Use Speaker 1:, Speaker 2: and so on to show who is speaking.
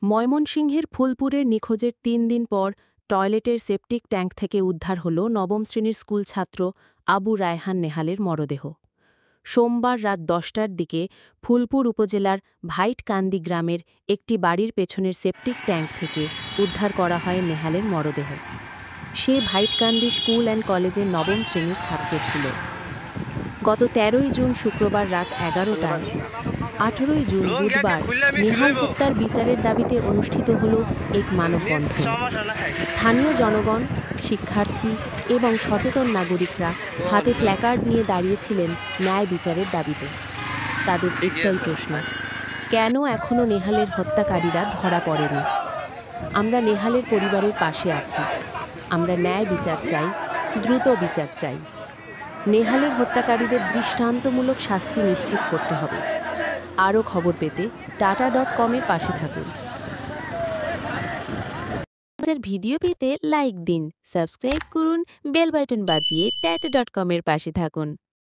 Speaker 1: ময়মনসিংহের ফুলপুরের নিখোঁজের ৩ দিন পর টয়লেটের সেপটিক ট্যাঙ্ক থেকে উদ্ধার হল নবম শ্রেণীর স্কুল ছাত্র আবু রায়হান নেহালের মরদেহ। সোমবার রাত ১০টার দিকে ফুলপুর উপজেলার ভাইটকান্দি গ্রামের একটি বাড়ির পেছনের সেপটিক ট্যাঙ্ক থেকে উদ্ধার করা হয় নেহালের মরদেহ। সে ভাইটকান্দি স্কুল অ্যান্ড কলেজের নবম শ্রেণীর ছাত্র ছিল। গত ১৩ই জুন শুক্রবার রাত ১১টায় ১৮ই জুন বুধবার নেহাল হত্যার বিচারের দাবিতে অনুষ্ঠিত হল এক মানববন্ধন। স্থানীয় জনগণ, শিক্ষার্থী এবং সচেতন নাগরিকরা হাতে প্ল্যাকার্ড নিয়ে দাঁড়িয়েছিলেন ন্যায় বিচারের দাবিতে। তাদের একটাই প্রশ্ন, কেন এখনও নেহালের হত্যাকারীরা ধরা পড়েনি? আমরা নেহালের পরিবারের পাশে আছি। আমরা ন্যায় বিচার চাই, দ্রুত বিচার চাই। নেহালের হত্যাকারীদের দৃষ্টান্তমূলক শাস্তি নিশ্চিত করতে হবে। আরও খবর পেতে tata.com-এর পাশে থাকুন। ভিডিও পেতে লাইক দিন, সাবস্ক্রাইব করুন, বেল বাটন বাজিয়ে tata.com-এর পাশে থাকুন।